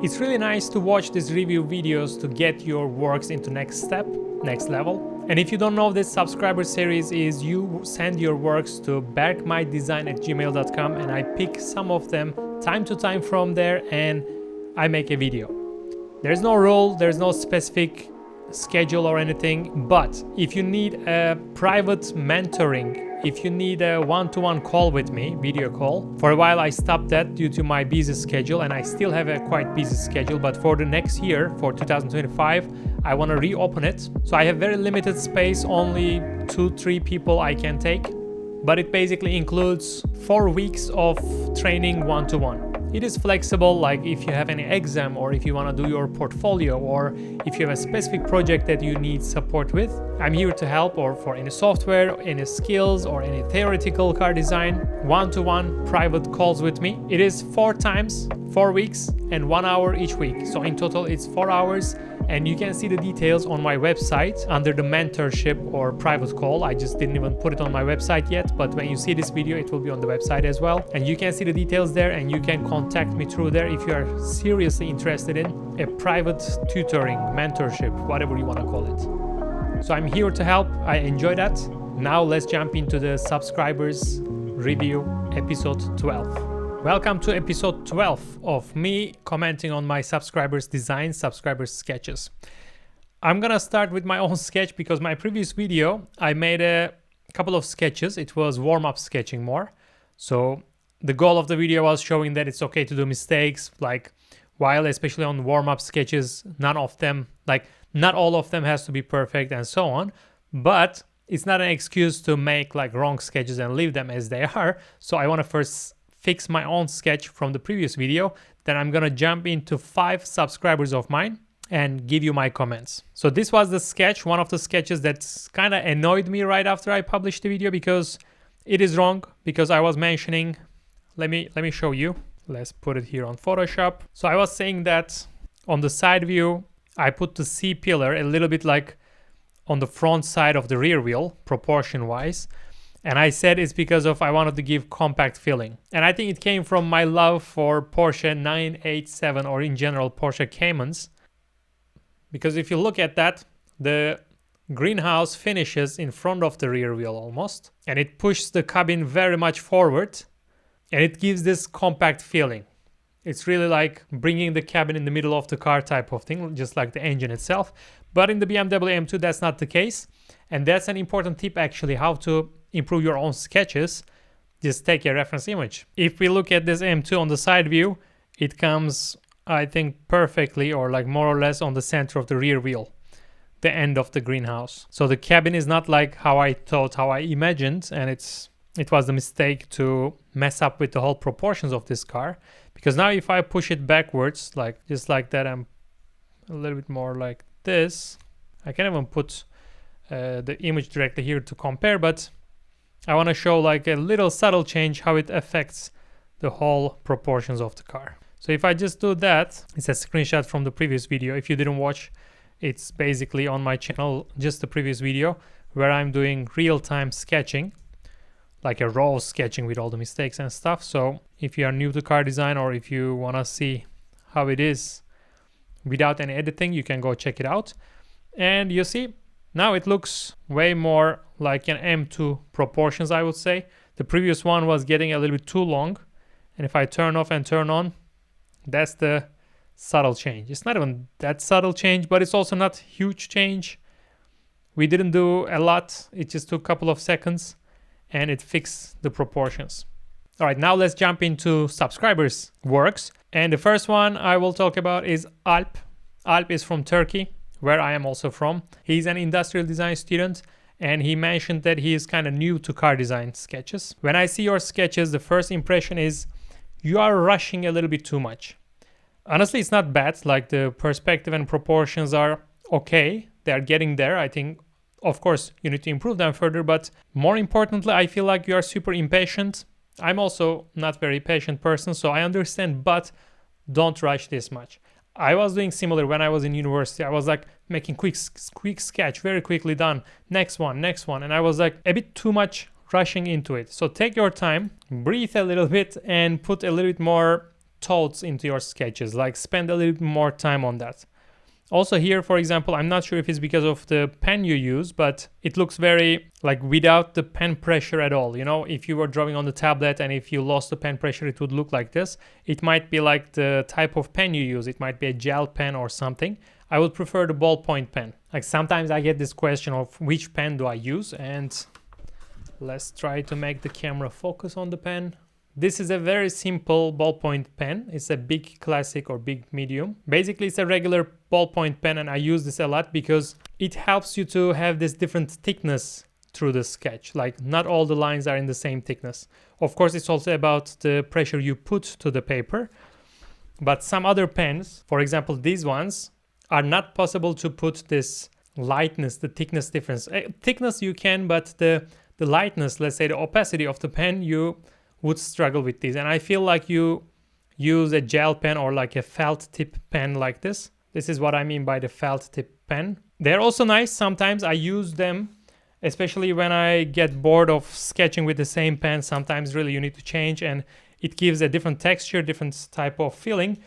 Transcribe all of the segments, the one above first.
It's really nice to watch these review videos to get your works into next step, next level. And if you don't know, this subscriber series is you send your works to berkmydesign@gmail.com and I pick some of them time to time from there and I make a video. There's no rule, there's no specific schedule or anything, but if you need a private mentoring, if you need a one-to-one call with me, video call, for a while I stopped that due to my busy schedule, and I still have a quite busy schedule, but for the next year, for 2025, I want to reopen it. So I have very limited space, only 2-3 people I can take, but it basically includes 4 weeks of training one-to-one. It is flexible, like if you have any exam or if you want to do your portfolio or if you have a specific project that you need support with, I'm here to help, or for any software, any skills or any theoretical car design, one-to-one private calls with me. It is 4 times, 4 weeks and 1 hour each week. So in total it's 4 hours, and you can see the details on my website under the mentorship or private call. I just didn't even put it on my website yet, but when you see this video, it will be on the website as well. And you can see the details there, and you can contact me through there if you are seriously interested in a private tutoring, mentorship, whatever you want to call it. So I'm here to help. I enjoy that. Now let's jump into the subscribers review, episode 12. Welcome to episode 12 of me commenting on my subscribers' designs, subscribers' sketches. I'm gonna start with my own sketch because my previous video, I made a couple of sketches. It was warm-up sketching more. So the goal of the video was showing that it's okay to do mistakes, like while especially on warm-up sketches, not all of them has to be perfect and so on. But it's not an excuse to make like wrong sketches and leave them as they are. So I wanna first fix my own sketch from the previous video, then I'm gonna jump into 5 subscribers of mine and give you my comments. So this was the sketch, one of the sketches that's kind of annoyed me right after I published the video because it is wrong, because I was mentioning, let me show you. Let's put it here on Photoshop. So I was saying that on the side view, I put the C-pillar a little bit like on the front side of the rear wheel, proportion wise. And I said it's because I wanted to give compact feeling. And I think it came from my love for Porsche 987 or in general Porsche Caymans. Because if you look at that, the greenhouse finishes in front of the rear wheel almost. And it pushes the cabin very much forward. And it gives this compact feeling. It's really like bringing the cabin in the middle of the car type of thing, just like the engine itself. But in the BMW M2, that's not the case. And that's an important tip actually, how to improve your own sketches. Just take a reference image. If we look at this M2 on the side view, it comes, I think, perfectly or like more or less on the center of the rear wheel, the end of the greenhouse. So the cabin is not like how I thought, how I imagined, and it was the mistake to mess up with the whole proportions of this car. Because now if I push it backwards, like just like that, I'm a little bit more like this. I can even put the image directly here to compare, but I want to show like a little subtle change how it affects the whole proportions of the car. So if I just do that, it's a screenshot from the previous video. If you didn't watch, it's basically on my channel, just the previous video where I'm doing real-time sketching, like a raw sketching with all the mistakes and stuff. So if you are new to car design or if you want to see how it is without any editing, you can go check it out. And you see, now it looks way more like an M2 proportions, I would say. The previous one was getting a little bit too long. And if I turn off and turn on, that's the subtle change. It's not even that subtle change, but it's also not huge change. We didn't do a lot. It just took a couple of seconds and it fixed the proportions. All right, now let's jump into subscribers' works. And the first one I will talk about is Alp. Alp is from Turkey, where I am also from. He's an industrial design student, and he mentioned that he is kind of new to car design sketches. When I see your sketches, the first impression is you are rushing a little bit too much. Honestly, it's not bad. Like the perspective and proportions are okay. They are getting there. I think, of course, you need to improve them further, but more importantly, I feel like you are super impatient. I'm also not very patient person, so I understand, but don't rush this much. I was doing similar when I was in university. I was like making quick sketch, very quickly done. Next one. And I was like a bit too much rushing into it. So take your time, breathe a little bit and put a little bit more thoughts into your sketches, like spend a little bit more time on that. Also here, for example, I'm not sure if it's because of the pen you use, but it looks very like without the pen pressure at all. You know, if you were drawing on the tablet and if you lost the pen pressure, it would look like this. It might be like the type of pen you use. It might be a gel pen or something. I would prefer the ballpoint pen. Like sometimes I get this question of which pen do I use, and let's try to make the camera focus on the pen. This is a very simple ballpoint pen. It's a big classic or big medium. Basically, it's a regular ballpoint pen, and I use this a lot because it helps you to have this different thickness through the sketch. Like not all the lines are in the same thickness. Of course, it's also about the pressure you put to the paper. But some other pens, for example, these ones, are not possible to put this lightness, the thickness difference. Thickness you can, but the lightness, let's say the opacity of the pen, you would struggle with these. And I feel like you use a gel pen or like a felt tip pen like this. This is what I mean by the felt tip pen. They're also nice. Sometimes I use them, especially when I get bored of sketching with the same pen. Sometimes really you need to change, and it gives a different texture, different type of feeling.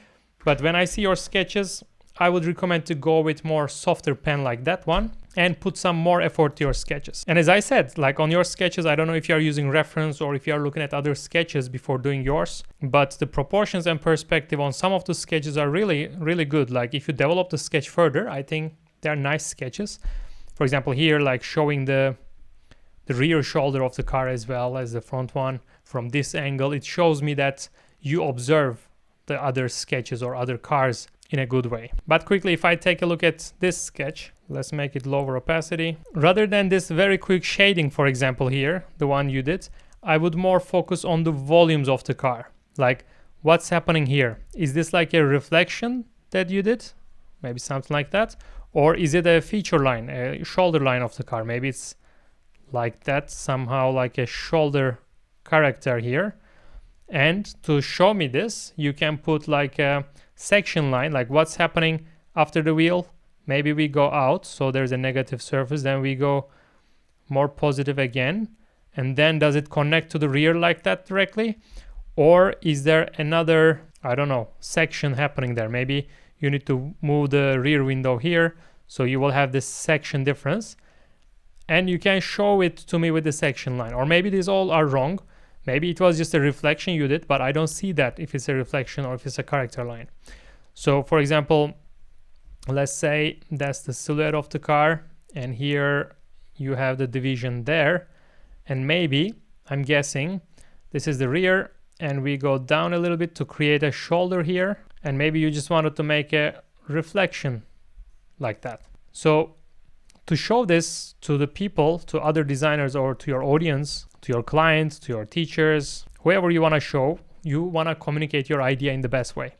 But when I see your sketches, I would recommend to go with more softer pen like that one and put some more effort to your sketches. And as I said, like on your sketches, I don't know if you're using reference or if you're looking at other sketches before doing yours, but the proportions and perspective on some of the sketches are really, really good. Like if you develop the sketch further, I think they're nice sketches. For example, here, like showing the rear shoulder of the car as well as the front one from this angle, it shows me that you observe the other sketches or other cars in a good way. But quickly, if I take a look at this sketch, let's make it lower opacity. Rather than this very quick shading, for example here, the one you did, I would more focus on the volumes of the car. Like what's happening here? Is this like a reflection that you did? Maybe something like that. Or is it a feature line, a shoulder line of the car? Maybe it's like that, somehow like a shoulder character here. And to show me this, you can put like a section line, like what's happening after the wheel. Maybe we go out, so there's a negative surface, then we go more positive again, and then does it connect to the rear like that directly? Or is there another, I don't know, section happening there? Maybe you need to move the rear window here, so you will have this section difference, and you can show it to me with the section line. Or maybe these all are wrong. Maybe it was just a reflection you did, but I don't see that if it's a reflection or if it's a character line. So for example, let's say that's the silhouette of the car, and here you have the division there, and maybe, I'm guessing, this is the rear, and we go down a little bit to create a shoulder here, and maybe you just wanted to make a reflection like that. So to show this to the people, to other designers or to your audience, to your clients, to your teachers, whoever you want to show, you want to communicate your idea in the best way.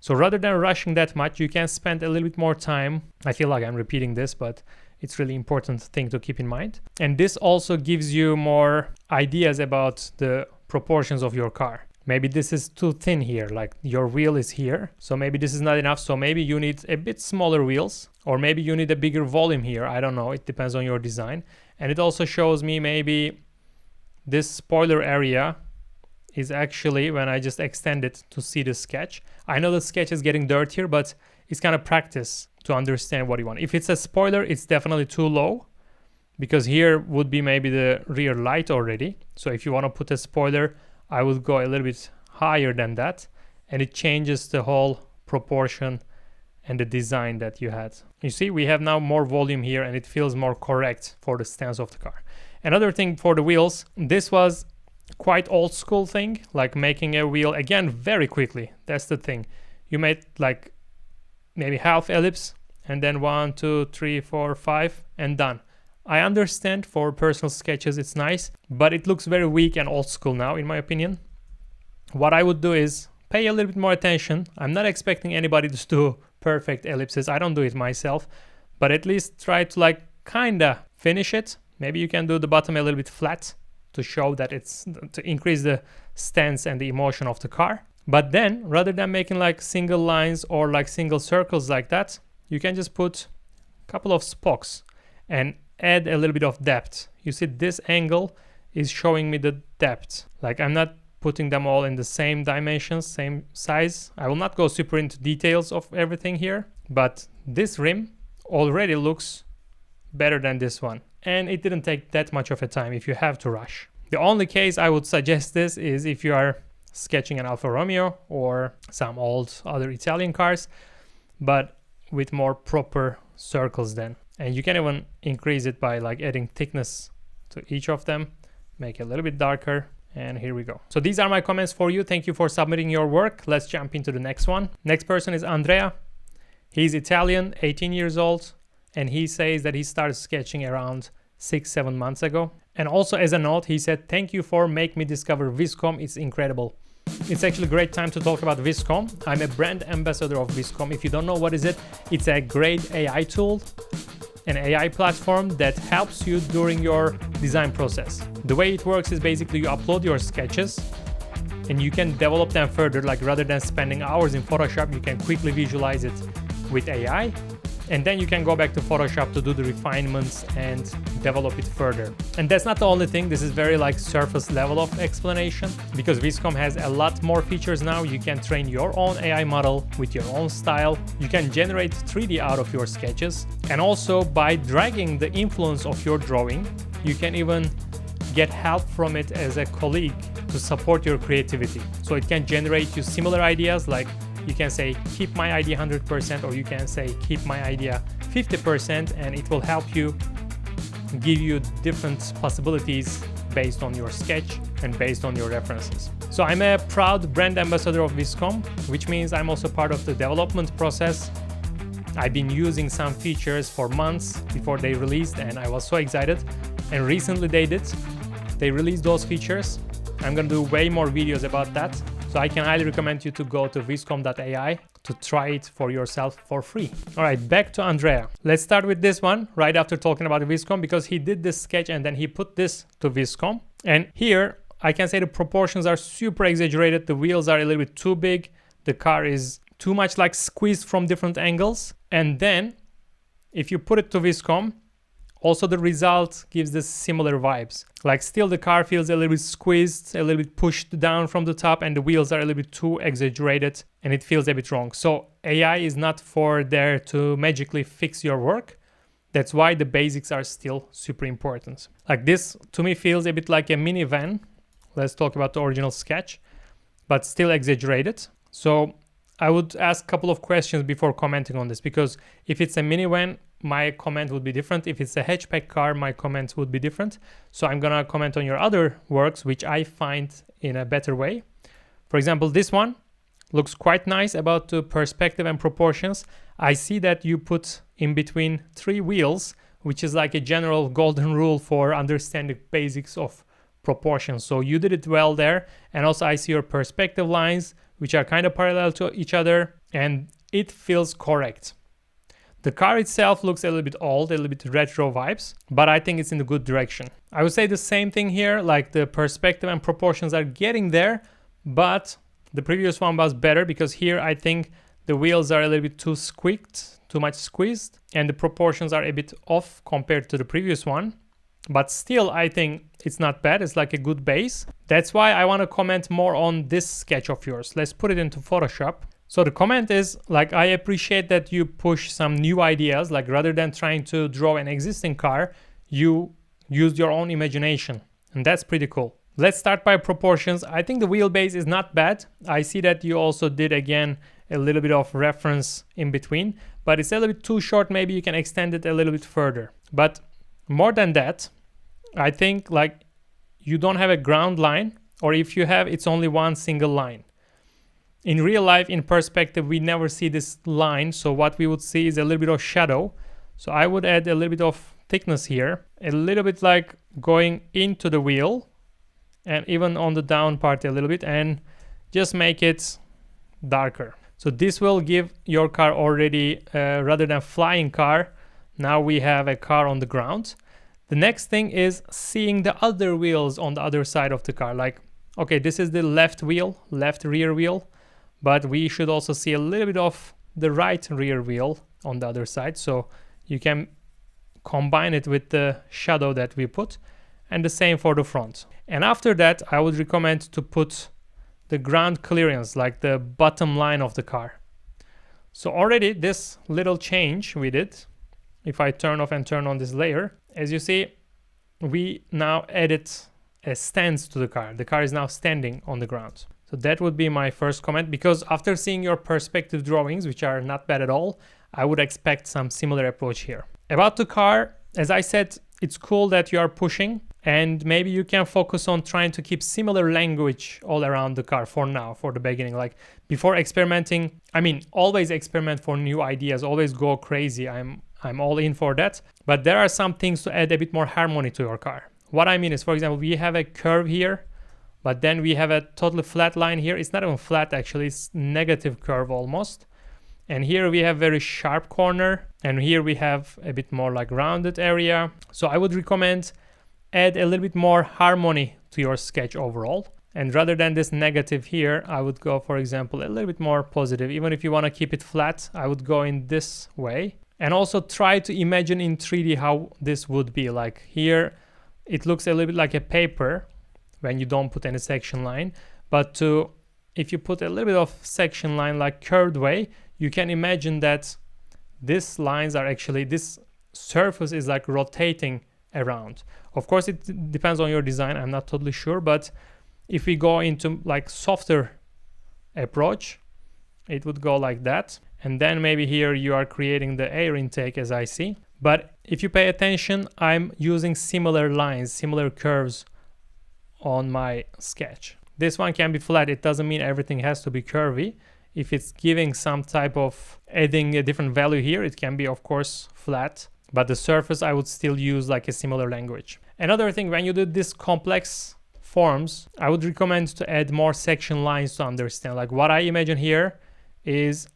So rather than rushing that much, you can spend a little bit more time. I feel like I'm repeating this, but it's really important thing to keep in mind. And this also gives you more ideas about the proportions of your car. Maybe this is too thin here, like your wheel is here. So maybe this is not enough. So maybe you need a bit smaller wheels, or maybe you need a bigger volume here. I don't know. It depends on your design. And it also shows me maybe this spoiler area is actually when I just extend it to see the sketch. I know the sketch is getting dirtier, but it's kind of practice to understand what you want. If it's a spoiler, it's definitely too low, because here would be maybe the rear light already. So if you want to put a spoiler, I would go a little bit higher than that, and it changes the whole proportion and the design that you had. You see, we have now more volume here, and it feels more correct for the stance of the car. Another thing for the wheels, this was quite old school thing, like making a wheel again very quickly. That's the thing. You made like maybe half ellipse, and then 1, 2, 3, 4, 5, and done. I understand for personal sketches it's nice, but it looks very weak and old school now, in my opinion. What I would do is pay a little bit more attention. I'm not expecting anybody to do perfect ellipses. I don't do it myself, but at least try to like kinda finish it. Maybe you can do the bottom a little bit flat to show that it's to increase the stance and the emotion of the car. But then rather than making like single lines or like single circles like that, you can just put a couple of spokes and add a little bit of depth. You see, this angle is showing me the depth. Like I'm not putting them all in the same dimensions, same size. I will not go super into details of everything here, but this rim already looks better than this one. And it didn't take that much of a time if you have to rush. The only case I would suggest this is if you are sketching an Alfa Romeo or some old other Italian cars, but with more proper circles then. And you can even increase it by like adding thickness to each of them, make it a little bit darker. And here we go. So these are my comments for you. Thank you for submitting your work. Let's jump into the next one. Next person is Andrea. He's Italian, 18 years old. And he says that he started sketching around 6-7 months ago. And also as a note, he said, thank you for making me discover Viscom. It's incredible. It's actually a great time to talk about Viscom. I'm a brand ambassador of Viscom. If you don't know what is it, it's a great AI tool, an AI platform that helps you during your design process. The way it works is basically you upload your sketches and you can develop them further. Like rather than spending hours in Photoshop, you can quickly visualize it with AI. And then you can go back to Photoshop to do the refinements and develop it further. And that's not the only thing. This is very like surface level of explanation, because Viscom has a lot more features now. You can train your own AI model with your own style. You can generate 3D out of your sketches. And also by dragging the influence of your drawing, you can even get help from it as a colleague to support your creativity. So it can generate you similar ideas, like you can say keep my idea 100%, or you can say keep my idea 50%, and it will help you give you different possibilities based on your sketch and based on your references. So I'm a proud brand ambassador of Viscom, which means I'm also part of the development process. I've been using some features for months before they released, and I was so excited. And recently they released those features. I'm gonna do way more videos about that. So I can highly recommend you to go to viscom.ai to try it for yourself for free. All right, back to Andrea. Let's start with this one right after talking about Viscom, because he did this sketch and then he put this to Viscom. And here I can say the proportions are super exaggerated. The wheels are a little bit too big. The car is too much like squeezed from different angles. And then if you put it to Viscom, also the result gives the similar vibes. Like still the car feels a little bit squeezed, a little bit pushed down from the top, and the wheels are a little bit too exaggerated and it feels a bit wrong. So AI is not for there to magically fix your work. That's why the basics are still super important. Like this to me feels a bit like a minivan. Let's talk about the original sketch, but still exaggerated. So I would ask a couple of questions before commenting on this, because if it's a minivan, my comment would be different. If it's a hatchback car, my comments would be different. So I'm gonna comment on your other works, which I find in a better way. For example, this one looks quite nice about the perspective and proportions. I see that you put in between 3 wheels, which is like a general golden rule for understanding basics of proportions. So you did it well there. And also I see your perspective lines, which are kind of parallel to each other, and it feels correct. The car itself looks a little bit old, a little bit retro vibes, but I think it's in the good direction. I would say the same thing here, like the perspective and proportions are getting there, but the previous one was better, because here I think the wheels are a little bit too squeaked, too much squeezed, and the proportions are a bit off compared to the previous one. But still, I think it's not bad. It's like a good base. That's why I want to comment more on this sketch of yours. Let's put it into Photoshop. So the comment is like, I appreciate that you push some new ideas, like rather than trying to draw an existing car, you used your own imagination, and that's pretty cool. Let's start by proportions. I think the wheelbase is not bad. I see that you also did again a little bit of reference in between, but it's a little bit too short. Maybe you can extend it a little bit further. But more than that, I think like you don't have a ground line, or if you have, it's only one single line. In real life, in perspective, we never see this line. So what we would see is a little bit of shadow. So I would add a little bit of thickness here, a little bit like going into the wheel, and even on the down part a little bit, and just make it darker. So this will give your car already, rather than flying car, now we have a car on the ground. The next thing is seeing the other wheels on the other side of the car. Like, okay, this is the left wheel, left rear wheel, but we should also see a little bit of the right rear wheel on the other side. So you can combine it with the shadow that we put, and the same for the front. And after that, I would recommend to put the ground clearance, like the bottom line of the car. So already this little change we did, if I turn off and turn on this layer, as you see, we now added a stance to the car. The car is now standing on the ground. So that would be my first comment, because after seeing your perspective drawings, which are not bad at all, I would expect some similar approach here. About the car, as I said, it's cool that you are pushing, and maybe you can focus on trying to keep similar language all around the car for now, for the beginning. Like before experimenting, I mean, always experiment for new ideas, always go crazy. I'm all in for that. But there are some things to add a bit more harmony to your car. What I mean is, for example, we have a curve here, but then we have a totally flat line here. It's not even flat actually, it's negative curve almost. And here we have very sharp corner, and here we have a bit more like rounded area. So I would recommend add a little bit more harmony to your sketch overall. And rather than this negative here, I would go, for example, a little bit more positive. Even if you want to keep it flat, I would go in this way. And also try to imagine in 3D how this would be. Like here, it looks a little bit like a paper when you don't put any section line. But if you put a little bit of section line like curved way, you can imagine that these lines are actually, this surface is like rotating around. Of course, it depends on your design. I'm not totally sure, but if we go into like softer approach, it would go like that. And then maybe here you are creating the air intake, as I see. But if you pay attention, I'm using similar lines, similar curves on my sketch. This one can be flat. It doesn't mean everything has to be curvy. If it's giving some type of adding a different value here, it can be, of course, flat. But the surface, I would still use like a similar language. Another thing, when you do this complex forms, I would recommend to add more section lines to understand. Like what I imagine here is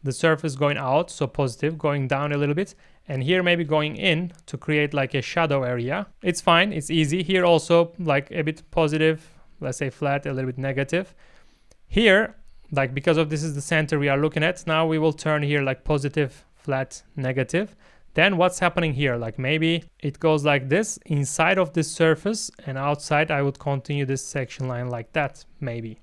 the surface going out, so positive, going down a little bit, and here maybe going in to create like a shadow area. It's fine, it's easy. Here also like a bit positive, let's say flat, a little bit negative. Here, like because of this is the center we are looking at, now we will turn here like positive, flat, negative. Then what's happening here? Like maybe it goes like this inside of this surface, and outside I would continue this section line like that maybe.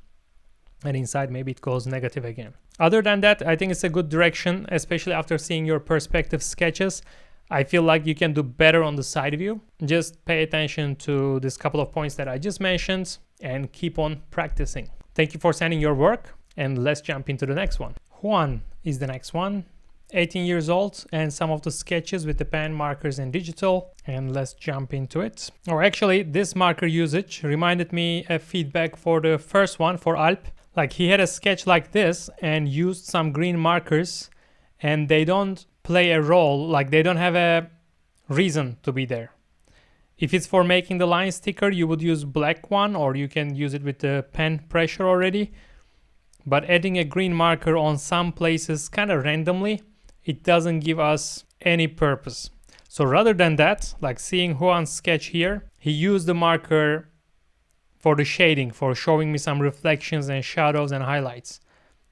And inside maybe it goes negative again. Other than that, I think it's a good direction, especially after seeing your perspective sketches. I feel like you can do better on the side view. Just pay attention to this couple of points that I just mentioned and keep on practicing. Thank you for sending your work, and let's jump into the next one. Juan is the next one. 18 years old, and some of the sketches with the pen, markers, and digital. And let's jump into it. Or actually, this marker usage reminded me of feedback for the first one for Alp. Like he had a sketch like this and used some green markers, and they don't play a role, like they don't have a reason to be there. If it's for making the line thicker, you would use black one, or you can use it with the pen pressure already. But adding a green marker on some places kind of randomly, it doesn't give us any purpose. So rather than that, like seeing Juan's sketch here, he used the marker for the shading, for showing me some reflections and shadows and highlights.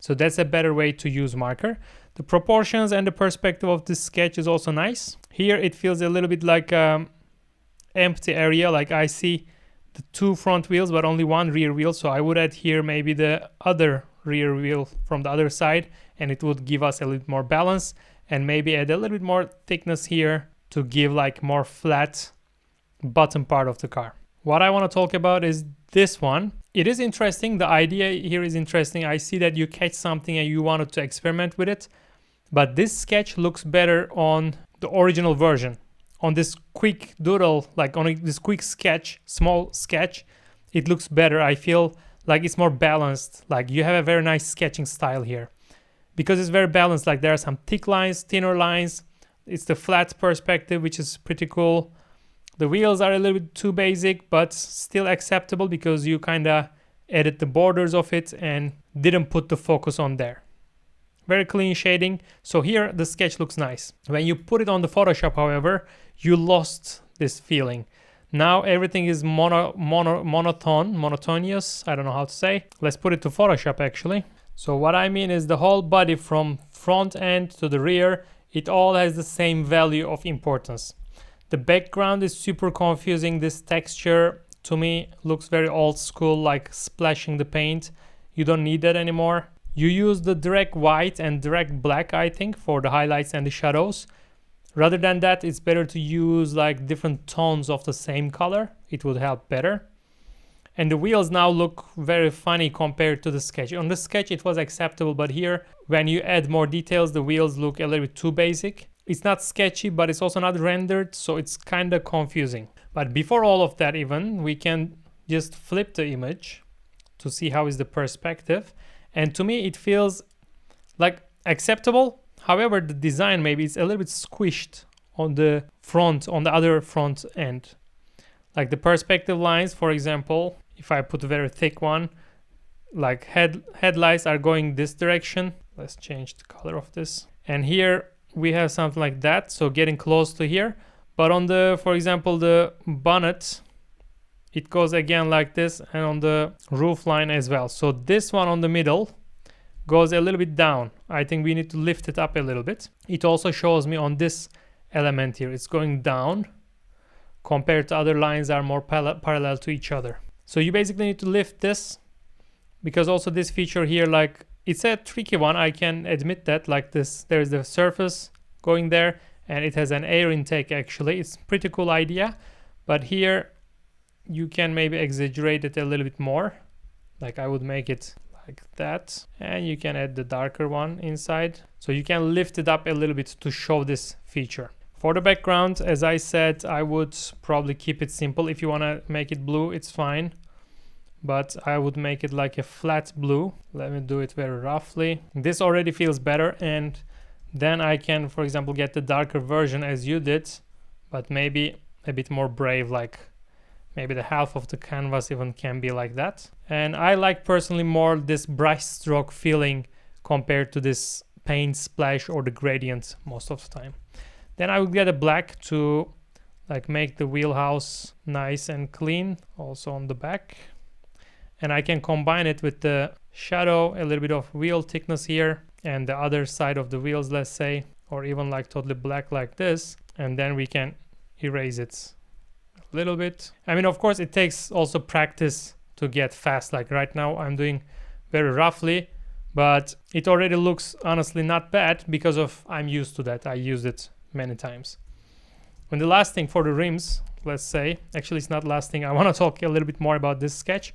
So that's a better way to use marker. The proportions and the perspective of this sketch is also nice. Here it feels a little bit like empty area, like I see the two front wheels but only one rear wheel. So I would add here maybe the other rear wheel from the other side, and it would give us a little more balance, and maybe add a little bit more thickness here to give like more flat bottom part of the car. What I want to talk about is this one. It is interesting. The idea here is interesting. I see that you catch something and you wanted to experiment with it, but this sketch looks better on the original version. On this quick doodle, like on this quick sketch, small sketch, it looks better. I feel like it's more balanced. Like you have a very nice sketching style here because it's very balanced. Like there are some thick lines, thinner lines. It's the flat perspective, which is pretty cool. The wheels are a little bit too basic, but still acceptable because you kind of added the borders of it and didn't put the focus on there. Very clean shading. So here the sketch looks nice. When you put it on the Photoshop, however, you lost this feeling. Now everything is monotonous. I don't know how to say. Let's put it to Photoshop actually. So what I mean is the whole body from front end to the rear, it all has the same value of importance. The background is super confusing. This texture to me looks very old school, like splashing the paint. You don't need that anymore. You use the direct white and direct black, I think, for the highlights and the shadows. Rather than that, it's better to use like different tones of the same color. It would help better. And the wheels now look very funny compared to the sketch. On the sketch it was acceptable, but here when you add more details, the wheels look a little bit too basic. It's not sketchy, but it's also not rendered, so it's kind of confusing. But before all of that even, we can just flip the image to see how is the perspective. And to me it feels like acceptable. However, the design maybe is a little bit squished on the front, on the other front end. Like the perspective lines, for example, if I put a very thick one, like headlights are going this direction. Let's change the color of this. And here we have something like that, so getting close to here. But on the, for example, the bonnet, it goes again like this, and on the roof line as well. So this one on the middle goes a little bit down. I think we need to lift it up a little bit. It also shows me on this element here, it's going down compared to other lines are more parallel to each other. So you basically need to lift this, because also this feature here, like it's a tricky one, I can admit that. Like this, there's the surface going there and it has an air intake actually. It's pretty cool idea, but here you can maybe exaggerate it a little bit more. Like I would make it like that, and you can add the darker one inside. So you can lift it up a little bit to show this feature. For the background, as I said, I would probably keep it simple. If you want to make it blue, it's fine. But I would make it like a flat blue. Let me do it very roughly. This already feels better, and then I can, for example, get the darker version as you did, but maybe a bit more brave, like maybe the half of the canvas even can be like that. And I like personally more this brush stroke feeling compared to this paint splash or the gradient most of the time. Then I will get a black to like make the wheelhouse nice and clean also on the back. And I can combine it with the shadow, a little bit of wheel thickness here and the other side of the wheels, let's say, or even like totally black like this. And then we can erase it a little bit. I mean, of course, it takes also practice to get fast. Like right now I'm doing very roughly, but it already looks honestly not bad because of I'm used to that. I used it many times. And the last thing for the rims, let's say, actually it's not last thing. I want to talk a little bit more about this sketch,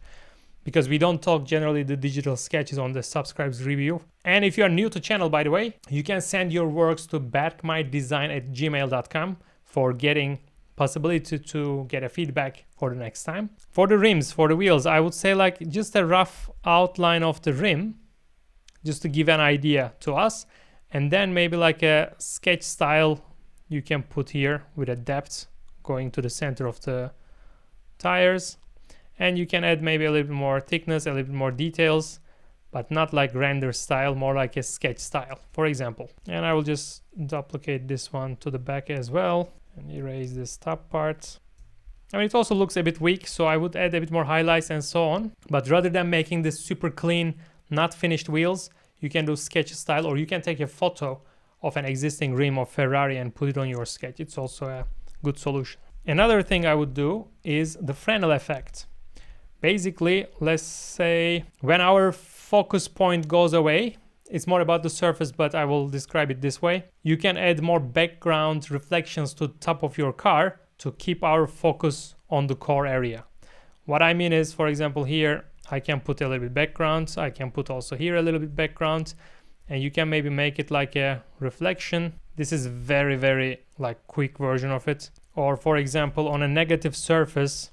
because we don't talk generally the digital sketches on the Subscribes review. And if you are new to channel, by the way, you can send your works to berkmydesign@gmail.com for getting possibility to get a feedback for the next time. For the rims, for the wheels, I would say like just a rough outline of the rim, just to give an idea to us. And then maybe like a sketch style you can put here with a depth going to the center of the tires. And you can add maybe a little bit more thickness, a little bit more details, but not like render style, more like a sketch style, for example. And I will just duplicate this one to the back as well and erase this top part. I mean, it also looks a bit weak, so I would add a bit more highlights and so on. But rather than making this super clean, not finished wheels, you can do sketch style, or you can take a photo of an existing rim of Ferrari and put it on your sketch. It's also a good solution. Another thing I would do is the Fresnel effect. Basically, let's say when our focus point goes away, it's more about the surface, but I will describe it this way. You can add more background reflections to the top of your car to keep our focus on the core area. What I mean is, for example, here I can put a little bit background. I can put also here a little bit background, and you can maybe make it like a reflection. This is very, very like quick version of it. Or for example, on a negative surface,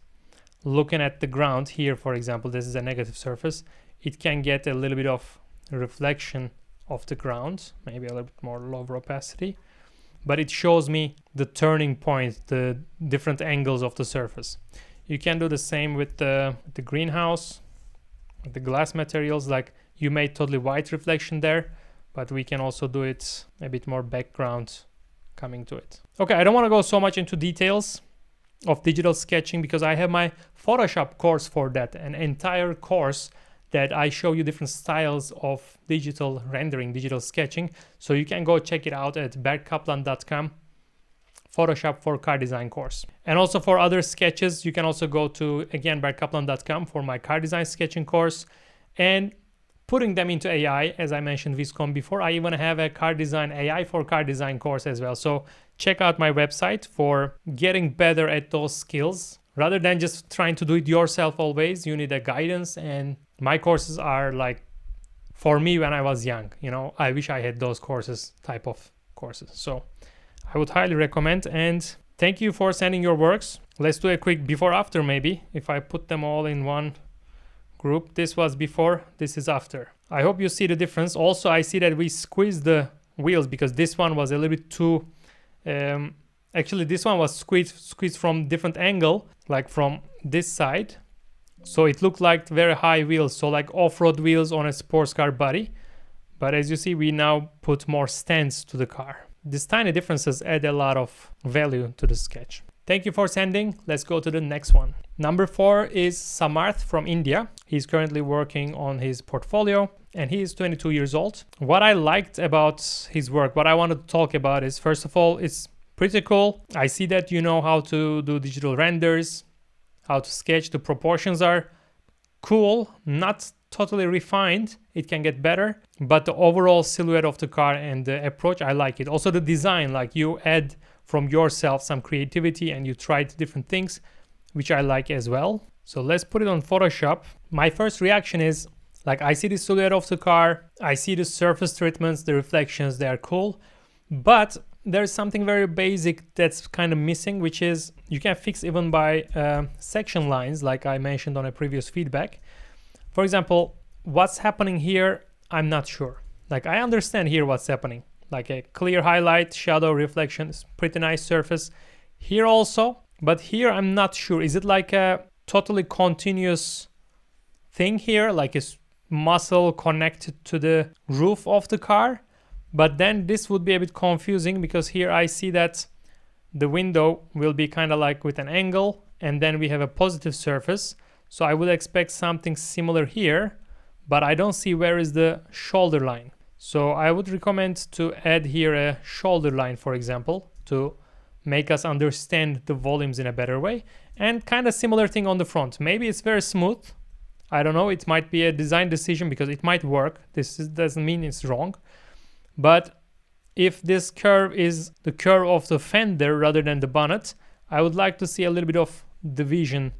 looking at the ground here, for example, this is a negative surface, it can get a little bit of reflection of the ground, maybe a little bit more lower opacity, but it shows me the turning point, the different angles of the surface. You can do the same with the greenhouse, with the glass materials, like you made totally white reflection there, but we can also do it a bit more background coming to it. Okay, I don't want to go so much into details of digital sketching because I have my Photoshop course for that, an entire course that I show you different styles of digital rendering, digital sketching. So you can go check it out at berkkaplan.com, Photoshop for car design course. And also for other sketches, you can also go to, again, berkkaplan.com for my car design sketching course. And putting them into AI, as I mentioned Viscom before. I even have a car design AI for car design course as well. So check out my website for getting better at those skills. Rather than just trying to do it yourself always, you need a guidance. And my courses are like for me when I was young. You know, I wish I had those courses, type of courses. So I would highly recommend. And thank you for sending your works. Let's do a quick before after maybe. If I put them all in one group, this was before, this is after. I hope you see the difference. Also, I see that we squeezed the wheels because this one was a little bit too actually this one was squeezed from different angle, like from this side, so it looked like very high wheels, so like off-road wheels on a sports car body. But as you see, we now put more stands to the car. These tiny differences add a lot of value to the sketch. Thank you for sending. Let's go to the next one. Number 4 is Samarth from India. He's currently working on his portfolio and he is 22 years old. What I liked about his work, what I wanted to talk about is, first of all, it's pretty cool. I see that you know how to do digital renders, how to sketch. The proportions are cool, not totally refined. It can get better, but the overall silhouette of the car and the approach, I like it. Also the design, like you add from yourself some creativity and you tried different things, which I like as well. So let's put it on Photoshop. My first reaction is, like, I see the silhouette of the car, I see the surface treatments, the reflections, they are cool, but there's something very basic that's kind of missing, which is you can fix even by section lines, like I mentioned on a previous feedback. For example, what's happening here, I'm not sure. Like, I understand here what's happening. Like a clear highlight, shadow, reflection, it's pretty nice surface. Here also, but here I'm not sure. Is it like a totally continuous thing here, like a muscle connected to the roof of the car? But then this would be a bit confusing because here I see that the window will be kind of like with an angle and then we have a positive surface. So I would expect something similar here, but I don't see where is the shoulder line. So I would recommend to add here a shoulder line, for example, to make us understand the volumes in a better way. And kind of similar thing on the front. Maybe it's very smooth. I don't know. It might be a design decision because it might work. Doesn't mean it's wrong. But if this curve is the curve of the fender rather than the bonnet, I would like to see a little bit of division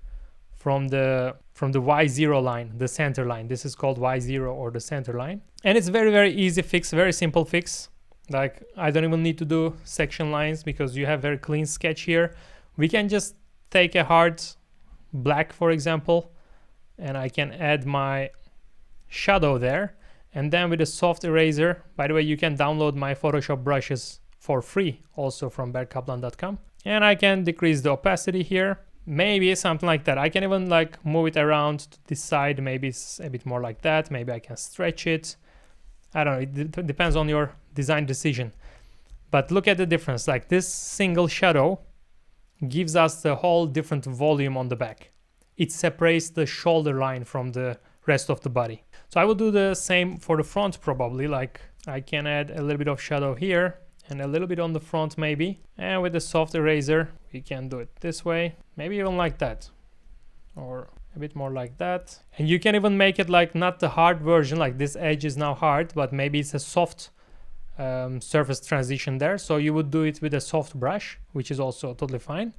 from the Y0 line, the center line. This is called Y0 or the center line. And it's very, very easy fix, very simple fix. Like, I don't even need to do section lines because you have very clean sketch here. We can just take a hard black, for example, and I can add my shadow there. And then with a soft eraser, by the way, you can download my Photoshop brushes for free also from bertkaplan.com. And I can decrease the opacity here. Maybe something like that. I can even like move it around to this side. Maybe it's a bit more like that. Maybe I can stretch it. I don't know. It depends on your design decision. But look at the difference. Like, this single shadow gives us the whole different volume on the back. It separates the shoulder line from the rest of the body. So I will do the same for the front probably. Like, I can add a little bit of shadow here and a little bit on the front maybe. And with a soft eraser, we can do it this way. Maybe even like that. Or a bit more like that. And you can even make it like not the hard version, like this edge is now hard, but maybe it's a soft surface transition there. So you would do it with a soft brush, which is also totally fine.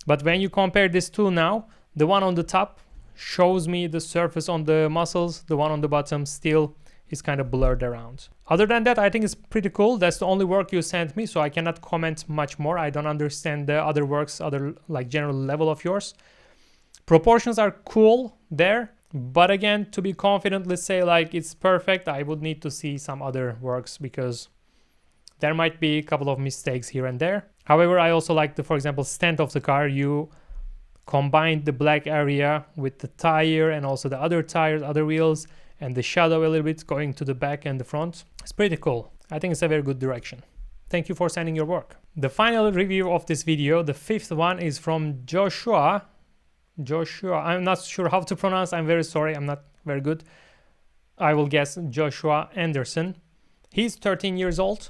But when you compare these two now, the one on the top shows me the surface on the muscles, the one on the bottom still is kind of blurred around. Other than that, I think it's pretty cool. That's the only work you sent me, so I cannot comment much more. I don't understand the other works, other like general level of yours. Proportions are cool there, but again, to be confidently say like it's perfect, I would need to see some other works because there might be a couple of mistakes here and there. However, I also like the, for example, stand of the car. You combined the black area with the tire and also the other tires, other wheels, and the shadow a little bit going to the back and the front. It's pretty cool. I think it's a very good direction. Thank you for sending your work. The final review of this video, the fifth one, is from Joshua, I'm not sure how to pronounce. I'm very sorry. I'm not very good. I will guess Joshua Anderson. He's 13 years old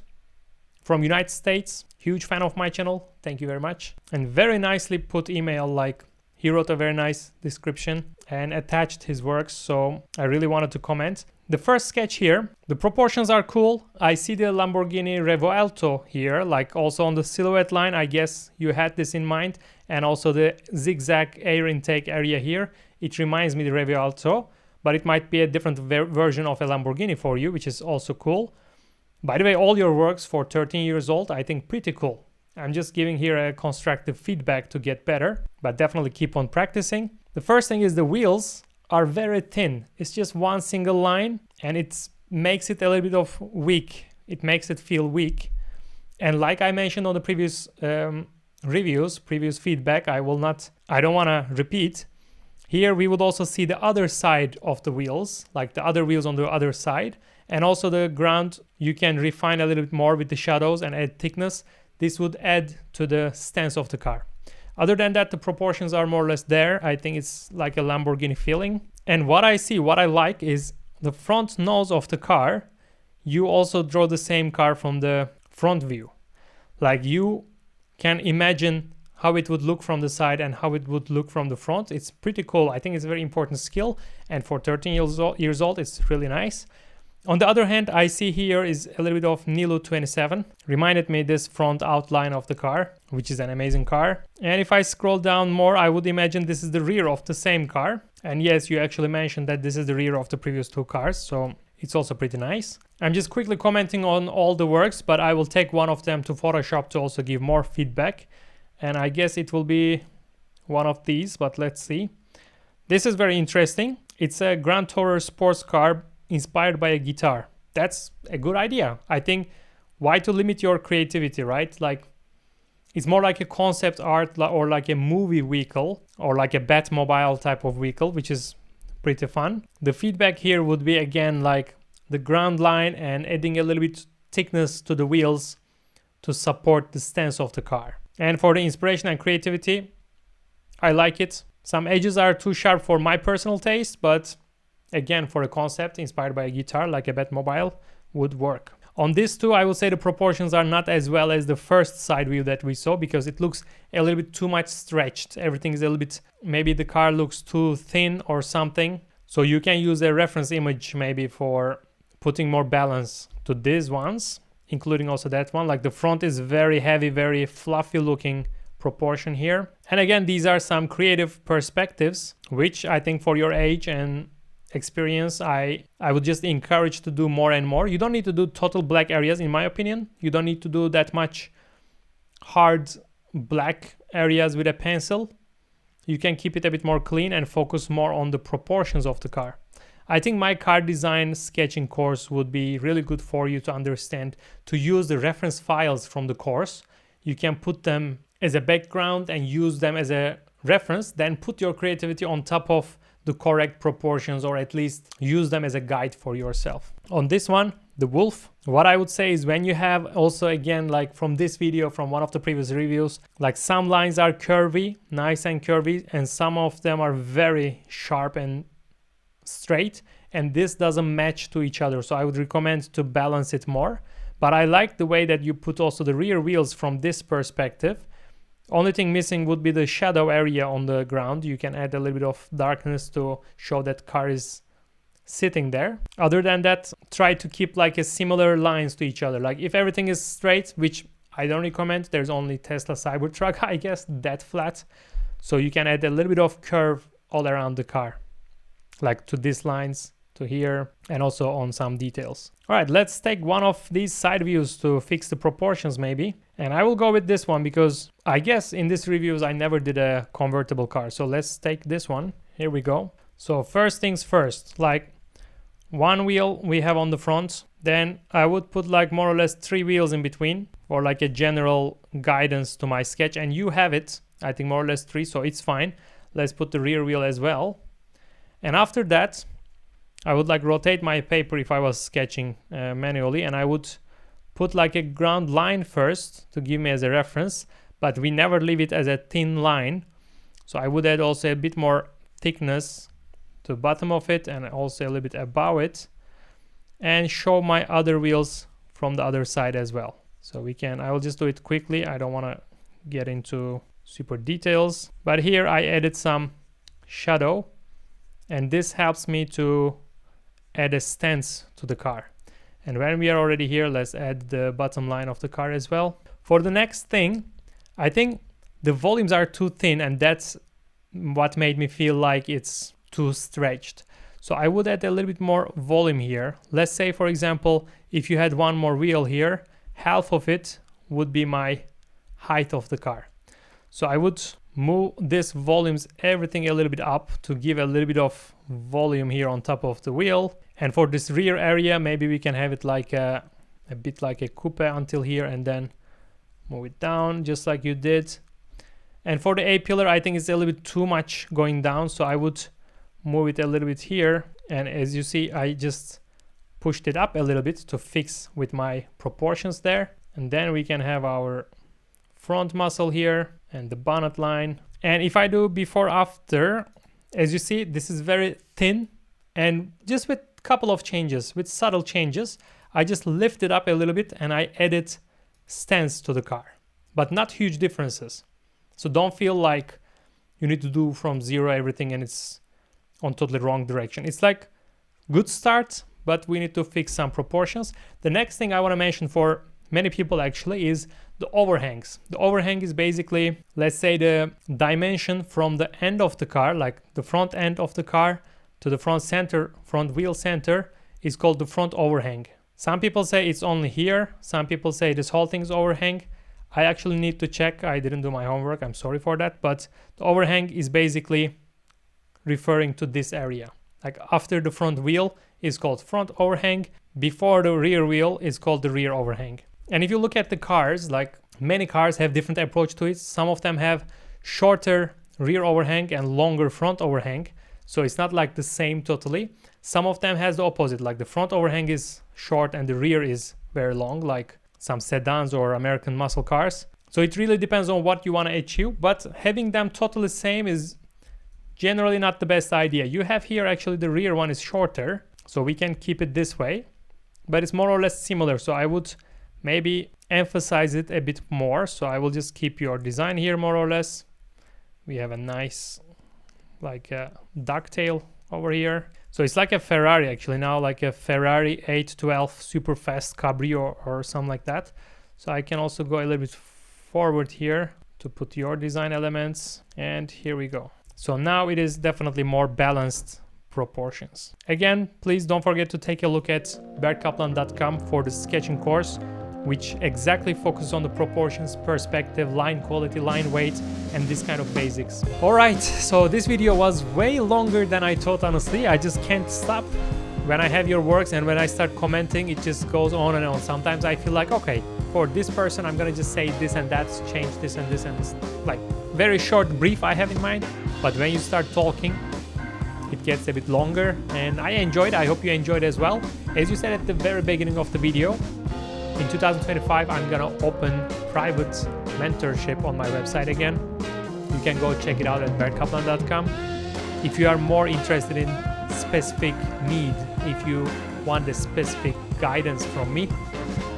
from United States. Huge fan of my channel. Thank you very much. And very nicely put email, like he wrote a very nice description and attached his works. So I really wanted to comment. the first sketch here, the proportions are cool. I see the Lamborghini Revuelto here, like also on the silhouette line. I guess you had this in mind. And also the zigzag air intake area here. It reminds me of the Revuelto, but it might be a different version of a Lamborghini for you, which is also cool. By the way, all your works for 13 years old, I think pretty cool. I'm just giving here a constructive feedback to get better, but definitely keep on practicing. The first thing is the wheels are very thin. It's just one single line, and it makes it a little bit of weak. It makes it feel weak. And like I mentioned on the previous previous feedback, I don't want to repeat. Here we would also see the other side of the wheels, like the other wheels on the other side. And also the ground, you can refine a little bit more with the shadows and add thickness. This would add to the stance of the car. Other than that, the proportions are more or less there. I think it's like a Lamborghini feeling. And what I like is the front nose of the car. You also draw the same car from the front view. Like you can imagine how it would look from the side and how it would look from the front. It's pretty cool. I think it's a very important skill. And for 13 years old, it's really nice. On the other hand, I see here is a little bit of Nilu 27. Reminded me this front outline of the car, which is an amazing car. And if I scroll down more, I would imagine this is the rear of the same car. And yes, you actually mentioned that this is the rear of the previous two cars. So it's also pretty nice. I'm just quickly commenting on all the works, but I will take one of them to Photoshop to also give more feedback. And I guess it will be one of these, but let's see. This is very interesting. It's a Grand Tourer sports car inspired by a guitar. That's a good idea. I think why to limit your creativity, right? Like it's more like a concept art or like a movie vehicle or like a Batmobile type of vehicle, which is pretty fun. The feedback here would be again like the ground line and adding a little bit thickness to the wheels to support the stance of the car. And for the inspiration and creativity, I like it. Some edges are too sharp for my personal taste, but again, for a concept inspired by a guitar like a Batmobile would work. On this too, I would say the proportions are not as well as the first side view that we saw because it looks a little bit too much stretched. Everything is a little bit, maybe the car looks too thin or something. So you can use a reference image maybe for putting more balance to these ones, including also that one. Like the front is very heavy, very fluffy looking proportion here. And again, these are some creative perspectives, which I think for your age and experience, I would just encourage to do more and more. You don't need to do total black areas, in my opinion. You don't need to do that much hard black areas with a pencil. You can keep it a bit more clean and focus more on the proportions of the car. I think my car design sketching course would be really good for you to understand, to use the reference files from the course. You can put them as a background and use them as a reference, then put your creativity on top of the correct proportions, or at least use them as a guide for yourself. On this one, the wolf, what I would say is when you have also, again, like from this video, from one of the previous reviews, like some lines are curvy, nice and curvy, and some of them are very sharp and straight, and this doesn't match to each other. So I would recommend to balance it more. But I like the way that you put also the rear wheels from this perspective. Only thing missing would be the shadow area on the ground. You can add a little bit of darkness to show that car is sitting there. Other than that, try to keep like a similar lines to each other. Like if everything is straight, which I don't recommend, there's only Tesla Cybertruck, I guess, that flat. So you can add a little bit of curve all around the car, like to these lines, to here, and also on some details. All right, let's take one of these side views to fix the proportions maybe. And I will go with this one because I guess in these reviews I never did a convertible car. So let's take this one. Here we go. So first things first, like one wheel we have on the front. Then I would put like more or less 3 wheels in between for like a general guidance to my sketch. And you have it, I think more or less 3, so it's fine. Let's put the rear wheel as well. And after that, I would like rotate my paper if I was sketching manually, and I would put like a ground line first to give me as a reference, but we never leave it as a thin line. So I would add also a bit more thickness to the bottom of it and also a little bit above it, and show my other wheels from the other side as well. So I will just do it quickly. I don't want to get into super details, but here I added some shadow, and this helps me to add a stance to the car. And when we are already here, let's add the bottom line of the car as well. For the next thing, I think the volumes are too thin, and that's what made me feel like it's too stretched. So I would add a little bit more volume here. Let's say, for example, if you had one more wheel here, half of it would be my height of the car. So I would move this volumes, everything a little bit up to give a little bit of volume here on top of the wheel. And for this rear area, maybe we can have it like a bit like a coupe until here, and then move it down just like you did. And for the A-pillar, I think it's a little bit too much going down, so I would move it a little bit here. And as you see, I just pushed it up a little bit to fix with my proportions there. And then we can have our front muzzle here and the bonnet line. And if I do before after, as you see, this is very thin, and just with a couple of changes, with subtle changes, I just lift it up a little bit and I added stance to the car, but not huge differences. So don't feel like you need to do from zero everything and it's on totally wrong direction. It's like good start, but we need to fix some proportions. The next thing I want to mention for many people actually is the overhangs. The overhang is basically, let's say, the dimension from the end of the car, like the front end of the car to the front wheel center is called the front overhang. Some people say it's only here. Some people say this whole thing is overhang. I actually need to check. I didn't do my homework. I'm sorry for that. But the overhang is basically referring to this area. Like after the front wheel is called front overhang. Before the rear wheel is called the rear overhang. And if you look at the cars, like many cars have different approach to it. Some of them have shorter rear overhang and longer front overhang. So it's not like the same totally. Some of them has the opposite, like the front overhang is short and the rear is very long, like some sedans or American muscle cars. So it really depends on what you want to achieve, but having them totally same is generally not the best idea. You have here actually the rear one is shorter, so we can keep it this way, but it's more or less similar. So I would maybe emphasize it a bit more. So I will just keep your design here more or less. We have a nice like a ducktail over here. So it's like a Ferrari actually now, like a Ferrari 812 super fast Cabrio or something like that. So I can also go a little bit forward here to put your design elements, and here we go. So now it is definitely more balanced proportions. Again, please don't forget to take a look at bertkaplan.com for the sketching course, which exactly focuses on the proportions, perspective, line quality, line weight, and this kind of basics. Alright, so this video was way longer than I thought, honestly. I just can't stop. When I have your works and when I start commenting, it just goes on and on. Sometimes I feel like, okay, for this person, I'm gonna just say this and that, change this and this and this. Like, very short brief I have in mind, but when you start talking, it gets a bit longer, and I enjoyed. I hope you enjoyed as well. As you said at the very beginning of the video, in 2025, I'm gonna open private mentorship on my website again. You can go check it out at bertkaplan.com. If you are more interested in specific need, if you want a specific guidance from me,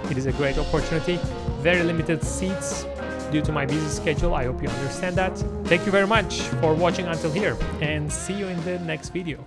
it is a great opportunity. Very limited seats due to my busy schedule. I hope you understand that. Thank you very much for watching until here, and see you in the next video.